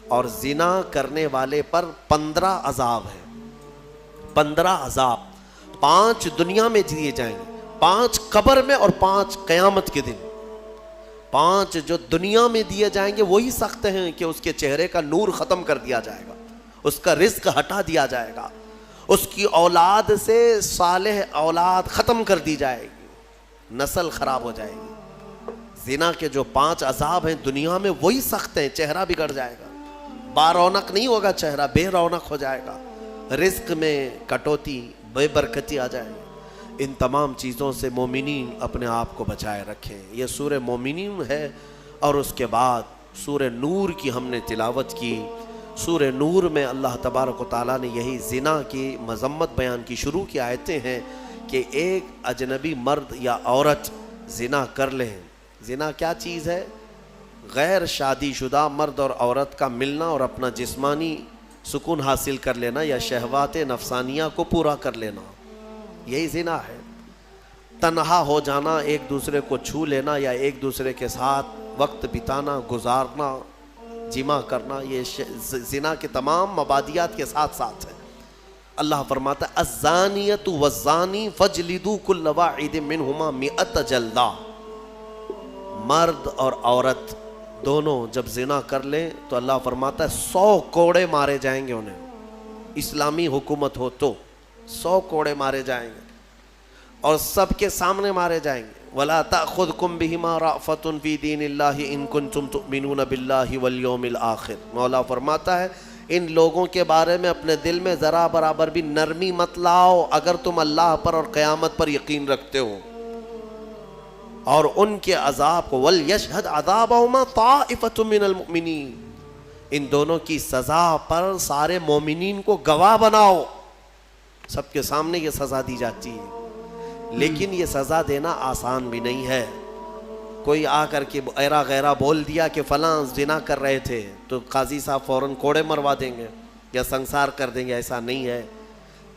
اور زنا کرنے والے پر 15 عذاب ہے، 15 عذاب، 5 دنیا میں دیے جائیں گے، 5 قبر میں اور 5 قیامت کے دن۔ 5 جو دنیا میں دیے جائیں گے وہی سخت ہیں کہ اس کے چہرے کا نور ختم کر دیا جائے گا، اس کا رزق ہٹا دیا جائے گا، اس کی اولاد سے صالح اولاد ختم کر دی جائے گی، نسل خراب ہو جائے گی۔ زنا کے جو 5 عذاب ہیں دنیا میں وہی سخت ہیں، چہرہ بگڑ جائے گا، بارونق نہیں ہوگا چہرہ، بے رونق ہو جائے گا، رزق میں کٹوتی، بے برکتی آ جائے گی۔ ان تمام چیزوں سے مومنین اپنے آپ کو بچائے رکھیں۔ یہ سورہ مومنین ہے، اور اس کے بعد سورہ نور کی ہم نے تلاوت کی۔ سورہ نور میں اللہ تبارک و تعالیٰ نے یہی زنا کی مذمت بیان کی۔ شروع کی آیتیں ہیں کہ ایک اجنبی مرد یا عورت زنا کر لیں۔ زنا کیا چیز ہے؟ غیر شادی شدہ مرد اور عورت کا ملنا اور اپنا جسمانی سکون حاصل کر لینا یا شہوات نفسانیہ کو پورا کر لینا، یہی زنا ہے۔ تنہا ہو جانا، ایک دوسرے کو چھو لینا یا ایک دوسرے کے ساتھ وقت بتانا، گزارنا، جمع کرنا، یہ زنا کے تمام مبادیات کے ساتھ ساتھ ہے۔ اللہ فرماتا ہے الزانیۃ والزانی فاجلدوا کل واحد منہما 100 جلدہ۔ مرد اور عورت دونوں جب زنا کر لیں تو اللہ فرماتا ہے 100 کوڑے مارے جائیں گے انہیں۔ اسلامی حکومت ہو تو 100 کوڑے مارے جائیں گے، اور سب کے سامنے مارے جائیں گے۔ وَلَا تَأْخُذْكُمْ بِهِمَا رَأْفَةٌ فِي دِينِ اللَّهِ إِن كُنتُمْ تُؤْمِنُونَ بِاللَّهِ وَالْيَوْمِ الْآخِرِ۔ مولا فرماتا ہے ان لوگوں کے بارے میں اپنے دل میں ذرا برابر بھی نرمی مت لاؤ اگر تم اللہ پر اور قیامت پر یقین رکھتے ہو، اور ان کے عذاب کو وَلْيَشْهَدْ عَذَابَهُمَا طَائِفَةٌ مِّنَ الْمُؤْمِنِينَ، ان دونوں کی سزا پر سارے مومنین کو گواہ بناؤ۔ سب کے سامنے یہ سزا دی جاتی ہے، لیکن یہ سزا دینا آسان بھی نہیں ہے۔ کوئی آ کر کے ایرا غیرہ بول دیا کہ فلاں زنا کر رہے تھے تو قاضی صاحب فوراً کوڑے مروا دیں گے یا سنسار کر دیں گے، ایسا نہیں ہے۔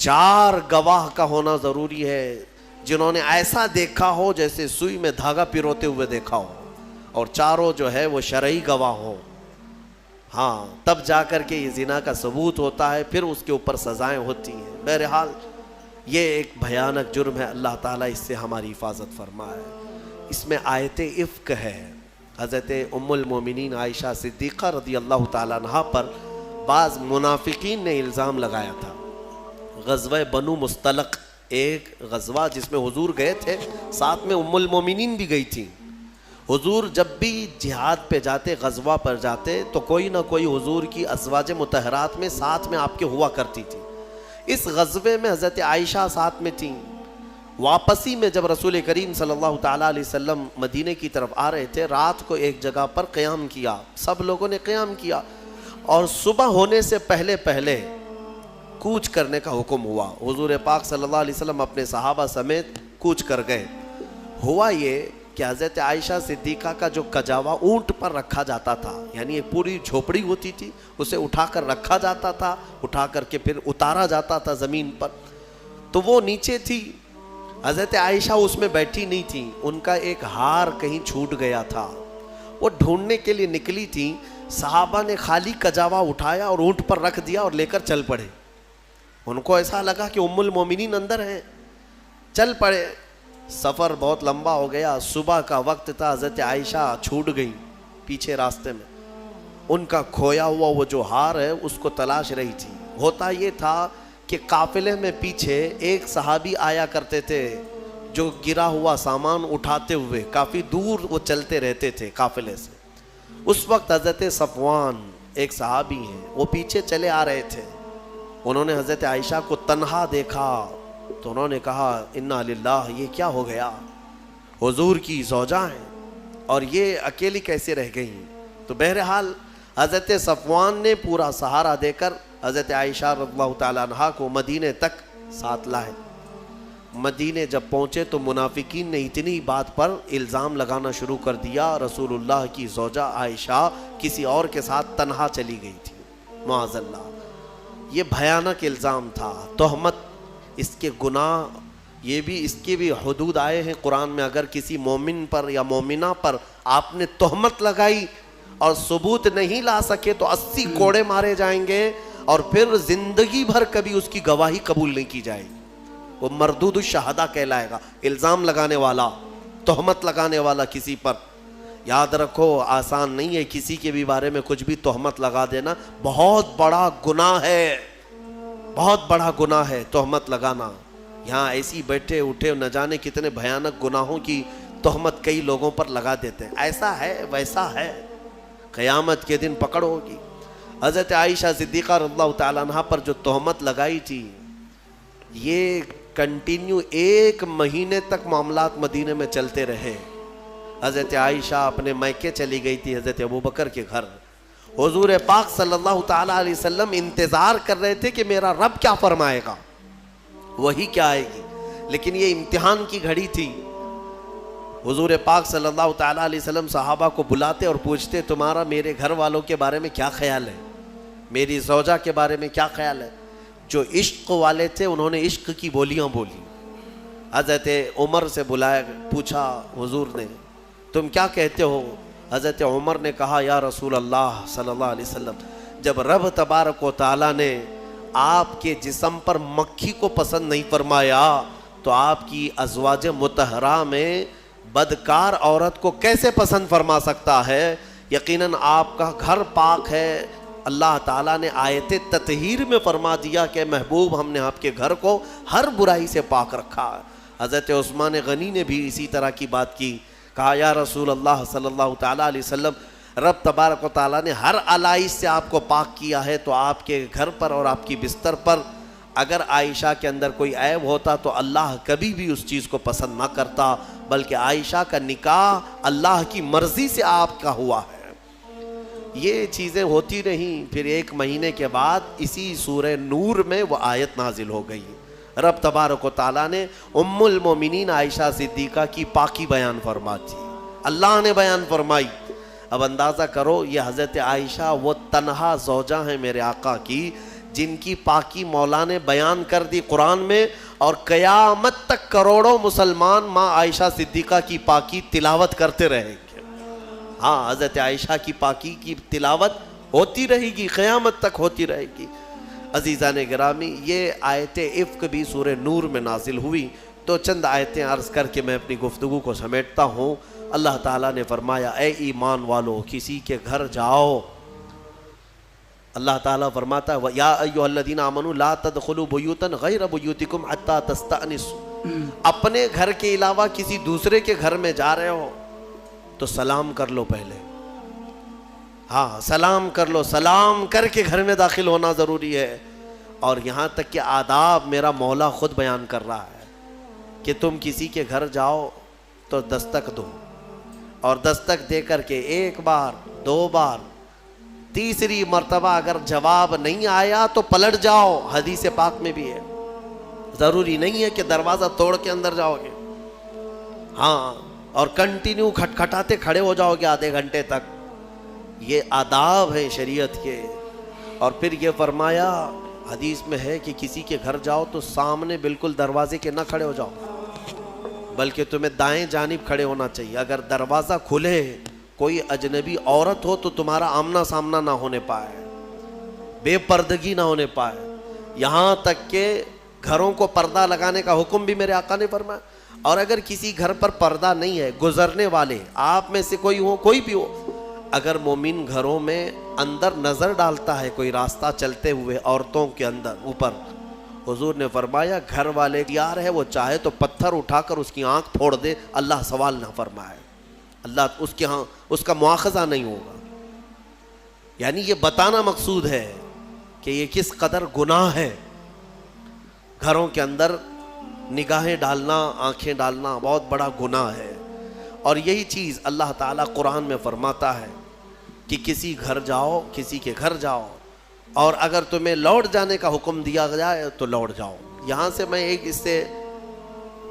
4 گواہ کا ہونا ضروری ہے، جنہوں نے ایسا دیکھا ہو جیسے سوئی میں دھاگا پیروتے ہوئے دیکھا ہو، اور چاروں جو ہے وہ شرعی گواہ ہو، ہاں تب جا کر کے یہ زنا کا ثبوت ہوتا ہے، پھر اس کے اوپر سزائیں ہوتی ہیں۔ بہرحال یہ ایک بھیانک جرم ہے، اللہ تعالیٰ اس سے ہماری حفاظت فرمائے۔ اس میں آیت افک ہے۔ حضرت ام المومنین عائشہ صدیقہ رضی اللہ تعالیٰ عنہ پر بعض منافقین نے الزام لگایا تھا۔ غزوہ بنو مستلق ایک غزوہ جس میں حضور گئے تھے، ساتھ میں ام المومنین بھی گئی تھی۔ حضور جب بھی جہاد پہ جاتے، غزوہ پر جاتے، تو کوئی نہ کوئی حضور کی ازواج مطہرات میں ساتھ میں آپ کے ہوا کرتی تھی۔ اس غزوے میں حضرت عائشہ ساتھ میں تھیں۔ واپسی میں جب رسول کریم صلی اللہ تعالیٰ علیہ وسلم مدینے کی طرف آ رہے تھے، رات کو ایک جگہ پر قیام کیا، سب لوگوں نے قیام کیا، اور صبح ہونے سے پہلے پہلے کوچ کرنے کا حکم ہوا۔ حضور پاک صلی اللہ علیہ وسلم اپنے صحابہ سمیت کوچ کر گئے۔ ہوا یہ کہ حضرت عائشہ صدیقہ کا جو کجاوا اونٹ پر رکھا جاتا تھا، یعنی ایک پوری جھوپڑی ہوتی تھی، اسے اٹھا کر رکھا جاتا تھا، اٹھا کر کے پھر اتارا جاتا تھا زمین پر، تو وہ نیچے تھی۔ حضرت عائشہ اس میں بیٹھی نہیں تھی، ان کا ایک ہار کہیں چھوٹ گیا تھا، وہ ڈھونڈنے کے لیے نکلی تھی۔ صحابہ نے خالی کجاوا اٹھایا اور اونٹ پر رکھ دیا اور لے کر چل پڑے۔ ان کو ایسا لگا کہ ام المومنین اندر ہیں، چل پڑے۔ سفر بہت لمبا ہو گیا، صبح کا وقت تھا، حضرت عائشہ چھوٹ گئی پیچھے راستے میں۔ ان کا کھویا ہوا وہ جو ہار ہے اس کو تلاش رہی تھی۔ ہوتا یہ تھا کہ قافلے میں پیچھے ایک صحابی آیا کرتے تھے جو گرا ہوا سامان اٹھاتے ہوئے، کافی دور وہ چلتے رہتے تھے قافلے سے۔ اس وقت حضرت صفوان ایک صحابی ہیں، وہ پیچھے چلے آ رہے تھے۔ انہوں نے حضرت عائشہ کو تنہا دیکھا تو انہوں نے کہا انا للہ، یہ کیا ہو گیا، حضور کی زوجہ ہیں اور یہ اکیلی کیسے رہ گئی۔ تو بہرحال حضرت صفوان نے پورا سہارا دے کر حضرت عائشہ رضی اللہ تعالیٰ عنہ کو مدینے تک ساتھ لائے۔ مدینے جب پہنچے تو منافقین نے اتنی بات پر الزام لگانا شروع کر دیا، رسول اللہ کی زوجہ عائشہ کسی اور کے ساتھ تنہا چلی گئی تھی، معاذ اللہ۔ یہ بھیانک الزام تھا، تہمت، اس کے گناہ، یہ بھی اس کے بھی حدود آئے ہیں قرآن میں۔ اگر کسی مومن پر یا مومنہ پر آپ نے تہمت لگائی اور ثبوت نہیں لا سکے تو 80 کوڑے مارے جائیں گے اور پھر زندگی بھر کبھی اس کی گواہی قبول نہیں کی جائے گی۔ وہ مردود الشہداء کہلائے گا، الزام لگانے والا، تہمت لگانے والا کسی پر۔ یاد رکھو آسان نہیں ہے کسی کے بھی بارے میں کچھ بھی تہمت لگا دینا، بہت بڑا گناہ ہے، بہت بڑا گناہ ہے تہمت لگانا۔ یہاں ایسی بیٹھے اٹھے نہ جانے کتنے بھیانک گناہوں کی تہمت کئی لوگوں پر لگا دیتے ہیں، ایسا ہے ویسا ہے، قیامت کے دن پکڑ ہوگی۔ حضرت عائشہ صدیقہ رضی اللہ تعالیٰ عنہ پر جو تہمت لگائی تھی، یہ کنٹینیو 1 مہینے تک معاملات مدینے میں چلتے رہے۔ حضرت عائشہ اپنے میکے چلی گئی تھی حضرت ابوبکر کے گھر، حضور پاک صلی اللہ تعالیٰ علیہ وسلم انتظار کر رہے تھے کہ میرا رب کیا فرمائے گا، وہی کیا آئے گی، لیکن یہ امتحان کی گھڑی تھی۔ حضور پاک صلی اللہ تعالیٰ علیہ وسلم صحابہ کو بلاتے اور پوچھتے تمہارا میرے گھر والوں کے بارے میں کیا خیال ہے، میری زوجہ کے بارے میں کیا خیال ہے۔ جو عشق والے تھے انہوں نے عشق کی بولیاں بولی۔ حضرت عمر سے بلایا، پوچھا حضور نے تم کیا کہتے ہو؟ حضرت عمر نے کہا یا رسول اللہ صلی اللہ علیہ وسلم، جب رب تبارک و تعالیٰ نے آپ کے جسم پر مکھی کو پسند نہیں فرمایا تو آپ کی ازواج مطہرہ میں بدکار عورت کو کیسے پسند فرما سکتا ہے؟ یقیناً آپ کا گھر پاک ہے، اللہ تعالیٰ نے آیت تطہیر میں فرما دیا کہ محبوب ہم نے آپ کے گھر کو ہر برائی سے پاک رکھا۔ حضرت عثمان غنی نے بھی اسی طرح کی بات کی، کہا یا رسول اللہ صلی اللہ تعالیٰ علیہ وسلم، رب تبارک و تعالیٰ نے ہر علائش سے آپ کو پاک کیا ہے، تو آپ کے گھر پر اور آپ کی بستر پر اگر عائشہ کے اندر کوئی عیب ہوتا تو اللہ کبھی بھی اس چیز کو پسند نہ کرتا، بلکہ عائشہ کا نکاح اللہ کی مرضی سے آپ کا ہوا ہے۔ یہ چیزیں ہوتی رہیں، پھر 1 مہینے کے بعد اسی سورہ نور میں وہ آیت نازل ہو گئی۔ رب تبارک و تعالیٰ نے ام المومنین عائشہ صدیقہ کی پاکی بیان فرما دی، اللہ نے بیان فرمائی۔ اب اندازہ کرو یہ حضرت عائشہ وہ تنہا زوجہ ہیں میرے آقا کی جن کی پاکی مولا نے بیان کر دی قرآن میں، اور قیامت تک کروڑوں مسلمان ماں عائشہ صدیقہ کی پاکی تلاوت کرتے رہیں گے۔ ہاں، حضرت عائشہ کی پاکی کی تلاوت ہوتی رہے گی، قیامت تک ہوتی رہے گی۔ عزیزان گرامی، یہ آیت عفق بھی سورہ نور میں نازل ہوئی، تو چند آیتیں عرض کر کے میں اپنی گفتگو کو سمیٹتا ہوں۔ اللہ تعالیٰ نے فرمایا اے ایمان والو کسی کے گھر جاؤ، اللہ تعالیٰ فرماتا ہے یا ایھا الذین آمنوا لا تدخلوا بیوتا غیر بیوتکم حتی تستأنسوا، اپنے گھر کے علاوہ کسی دوسرے کے گھر میں جا رہے ہو تو سلام کر لو پہلے۔ ہاں، سلام کر لو، سلام کر کے گھر میں داخل ہونا ضروری ہے۔ اور یہاں تک کہ آداب میرا مولا خود بیان کر رہا ہے کہ تم کسی کے گھر جاؤ تو دستک دو، اور دستک دے کر کے 1 بار 2 بار 3ری مرتبہ اگر جواب نہیں آیا تو پلٹ جاؤ، حدیث پاک میں بھی ہے۔ ضروری نہیں ہے کہ دروازہ توڑ کے اندر جاؤ گے، ہاں، اور کنٹینیو کھٹکھٹاتے کھڑے ہو جاؤ گے آدھے گھنٹے تک۔ یہ آداب ہیں شریعت کے۔ اور پھر یہ فرمایا حدیث میں ہے کہ کسی کے گھر جاؤ تو سامنے بالکل دروازے کے نہ کھڑے ہو جاؤ، بلکہ تمہیں دائیں جانب کھڑے ہونا چاہیے۔ اگر دروازہ کھلے کوئی اجنبی عورت ہو تو تمہارا آمنا سامنا نہ ہونے پائے، بے پردگی نہ ہونے پائے۔ یہاں تک کہ گھروں کو پردہ لگانے کا حکم بھی میرے آقا نے فرمایا۔ اور اگر کسی گھر پر پردہ نہیں ہے، گزرنے والے آپ میں سے کوئی ہو، کوئی بھی ہو، اگر مومن گھروں میں اندر نظر ڈالتا ہے کوئی راستہ چلتے ہوئے عورتوں کے اندر اوپر، حضور نے فرمایا گھر والے تیار ہے، وہ چاہے تو پتھر اٹھا کر اس کی آنکھ پھوڑ دے، اللہ سوال نہ فرمائے، اللہ اس کے ہاں اس کا مواخذہ نہیں ہوگا۔ یعنی یہ بتانا مقصود ہے کہ یہ کس قدر گناہ ہے، گھروں کے اندر نگاہیں ڈالنا، آنکھیں ڈالنا بہت بڑا گناہ ہے۔ اور یہی چیز اللہ تعالیٰ قرآن میں فرماتا ہے کہ کسی گھر جاؤ، کسی کے گھر جاؤ، اور اگر تمہیں لوٹ جانے کا حکم دیا جائے تو لوٹ جاؤ۔ یہاں سے میں ایک اس سے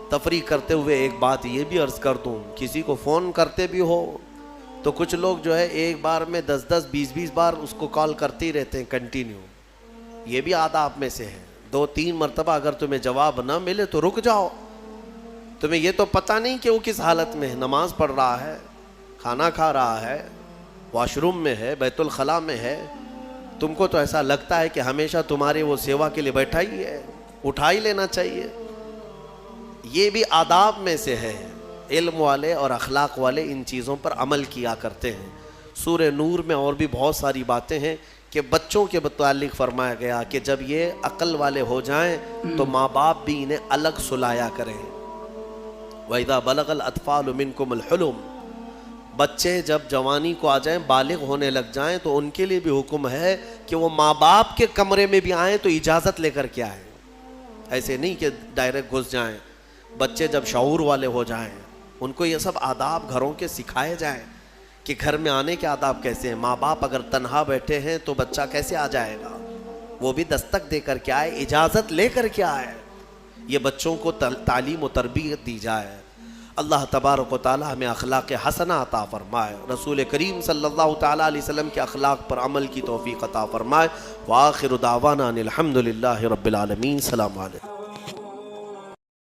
تفریح کرتے ہوئے ایک بات یہ بھی عرض کر دوں، کسی کو فون کرتے بھی ہو تو کچھ لوگ جو ہے ایک بار میں 10 20 بار اس کو کال کرتے ہی رہتے ہیں کنٹینیو، یہ بھی آداب میں سے ہے۔ 2-3 مرتبہ اگر تمہیں جواب نہ ملے تو رک جاؤ، تمہیں یہ تو پتہ نہیں کہ وہ کس حالت میں ہے، نماز پڑھ رہا ہے، کھانا کھا رہا ہے، واش روم میں ہے, بیت الخلاء میں ہے, تم کو تو ایسا لگتا ہے کہ ہمیشہ تمہارے وہ سیوا کے لیے بیٹھا ہی ہے, اٹھا ہی لینا چاہیے. یہ بھی آداب میں سے ہے. علم والے اور اخلاق والے ان چیزوں پر عمل کیا کرتے ہیں. سورہ نور میں اور بھی بہت ساری باتیں ہیں کہ بچوں کے متعلق فرمایا گیا کہ جب یہ عقل والے ہو جائیں تو ماں باپ بھی انہیں الگ سلایا کریں. وَإِذَا بَلَغَ الْأَطْفَالُ مِنْكُمُ الْحُلُمَ, بچے جب جوانی کو آ جائیں, بالغ ہونے لگ جائیں, تو ان کے لیے بھی حکم ہے کہ وہ ماں باپ کے کمرے میں بھی آئیں تو اجازت لے کر کے آئیں. ایسے نہیں کہ ڈائریکٹ گھس جائیں. بچے جب شعور والے ہو جائیں, ان کو یہ سب آداب گھروں کے سکھائے جائیں کہ گھر میں آنے کے آداب کیسے ہیں. ماں باپ اگر تنہا بیٹھے ہیں تو بچہ کیسے آ جائے گا, وہ بھی دستک دے کر کے آئے, اجازت لے کر کے آئے. یہ بچوں کو تعلیم و تربیت دی جائے. اللہ تبارک و تعالی ہمیں اخلاق حسنہ عطا فرمائے, رسول کریم صلی اللہ تعالیٰ علیہ وسلم کے اخلاق پر عمل کی توفیق عطا فرمائے. وآخر دعوانا ان الحمد للہ رب العالمین. السلام علیکم.